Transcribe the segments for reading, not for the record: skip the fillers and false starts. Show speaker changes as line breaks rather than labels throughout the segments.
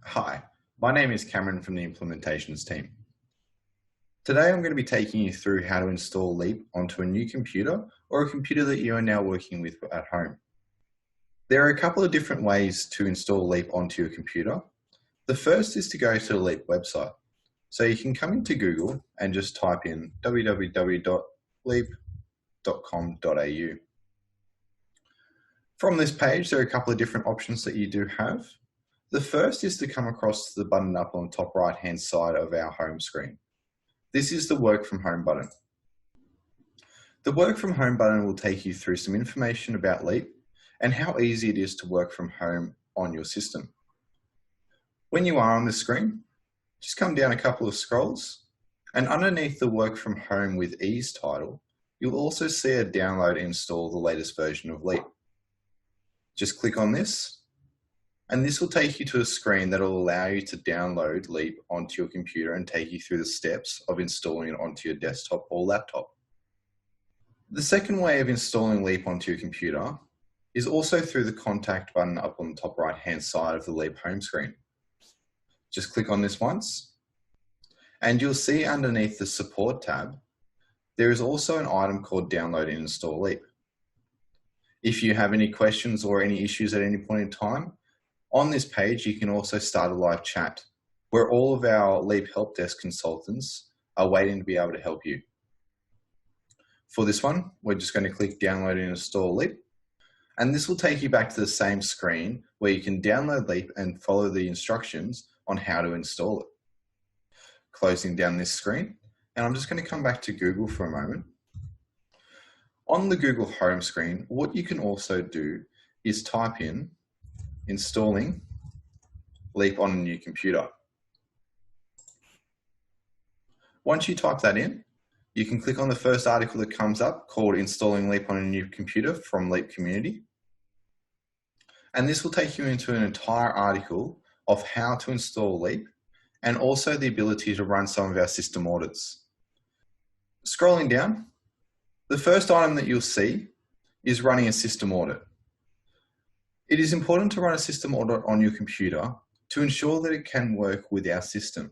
Hi, my name is Cameron from the implementations team. Today I'm going to be taking you through how to install Leap onto a new computer or a computer that you are now working with at home. There are a couple of different ways to install Leap onto your computer. The first is to go to the Leap website. So you can come into Google and just type in www.leap.com.au. From this page, there are a couple of different options that you do have. The first is to come across the button up on the top right-hand side of our home screen. This is the Work from Home button. The Work from Home button will take you through some information about Leap and how easy it is to work from home on your system. When you are on the screen, just come down a couple of scrolls, and underneath the Work from Home with Ease title, you'll also see a download and install the latest version of Leap. Just click on this, and this will take you to a screen that will allow you to download Leap onto your computer and take you through the steps of installing it onto your desktop or laptop. The second way of installing Leap onto your computer is also through the Contact button up on the top right-hand side of the Leap home screen. Just click on this once, and you'll see underneath the Support tab, there is also an item called Download and Install Leap. If you have any questions or any issues at any point in time, on this page, you can also start a live chat where all of our Leap Help Desk consultants are waiting to be able to help you. For this one, we're just going to click Download and Install Leap, and this will take you back to the same screen where you can download Leap and follow the instructions on how to install it. Closing down this screen, and I'm just going to come back to Google for a moment. On the Google home screen, what you can also do is type in installing Leap on a new computer. Once you type that in, you can click on the first article that comes up called Installing Leap on a New Computer from Leap Community. And this will take you into an entire article of how to install Leap and also the ability to run some of our system audits. Scrolling down, the first item that you'll see is running a system audit. It is important to run a system audit on your computer to ensure that it can work with our system.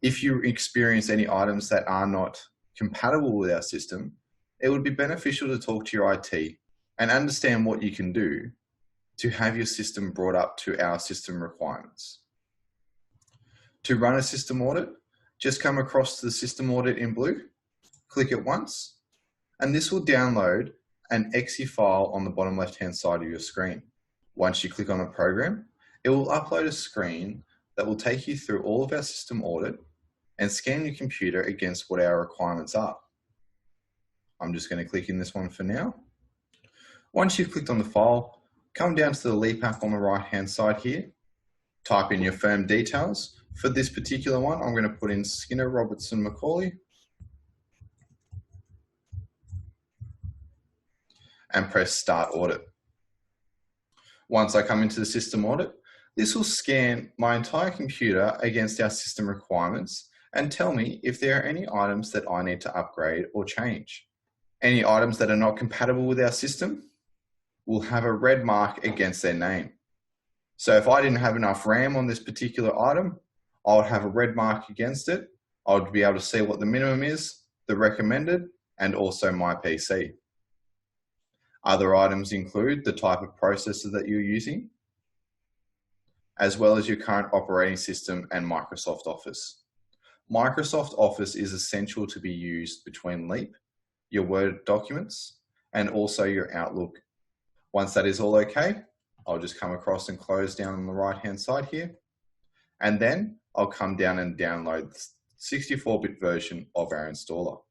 If you experience any items that are not compatible with our system, it would be beneficial to talk to your IT and understand what you can do to have your system brought up to our system requirements. To run a system audit, just come across to the system audit in blue, click it once, and this will download an exe file on the bottom left-hand side of your screen. Once you click on a program, it will upload a screen that will take you through all of our system audit and scan your computer against what our requirements are. I'm just going to click in this one for now. Once you've clicked on the file, come down to the Leap app on the right-hand side here, type in your firm details. For this particular one, I'm going to put in Skinner Robertson Macaulay and press Start Audit. Once I come into the system audit, this will scan my entire computer against our system requirements and tell me if there are any items that I need to upgrade or change. Any items that are not compatible with our system will have a red mark against their name. So if I didn't have enough RAM on this particular item, I would have a red mark against it. I would be able to see what the minimum is, the recommended, and also my PC. Other items include the type of processor that you're using, as well as your current operating system and Microsoft Office. Microsoft Office is essential to be used between Leap, your Word documents, and also your Outlook. Once that is all okay, I'll just come across and close down on the right-hand side here, and then I'll come down and download the 64-bit version of our installer.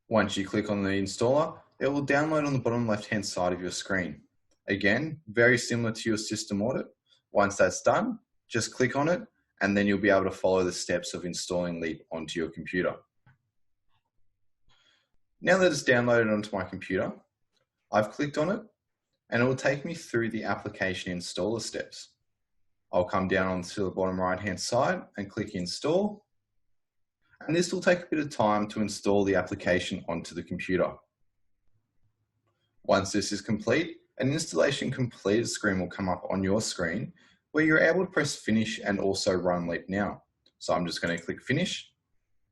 Once you click on the installer, it will download on the bottom left-hand side of your screen. Again, very similar to your system audit. Once that's done, just click on it, and then you'll be able to follow the steps of installing Leap onto your computer. Now that it's downloaded onto my computer, I've clicked on it, and it will take me through the application installer steps. I'll come down onto the bottom right-hand side and click Install, and this will take a bit of time to install the application onto the computer. Once this is complete, an installation completed screen will come up on your screen where you're able to press finish and also run Leap now. So I'm just going to click finish.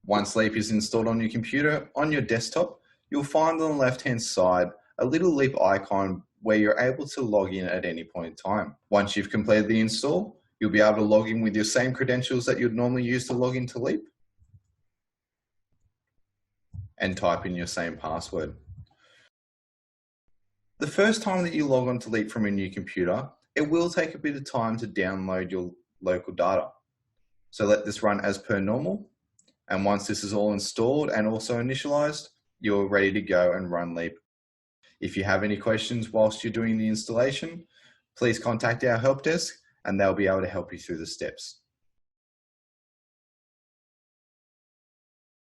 Once Leap is installed on your computer, on your desktop, you'll find on the left-hand side a little Leap icon where you're able to log in at any point in time. Once you've completed the install, you'll be able to log in with your same credentials that you'd normally use to log into Leap and type in your same password. The first time that you log on to Leap from a new computer, it will take a bit of time to download your local data. So let this run as per normal. And once this is all installed and also initialized, you're ready to go and run Leap. If you have any questions whilst you're doing the installation, please contact our help desk and they'll be able to help you through the steps.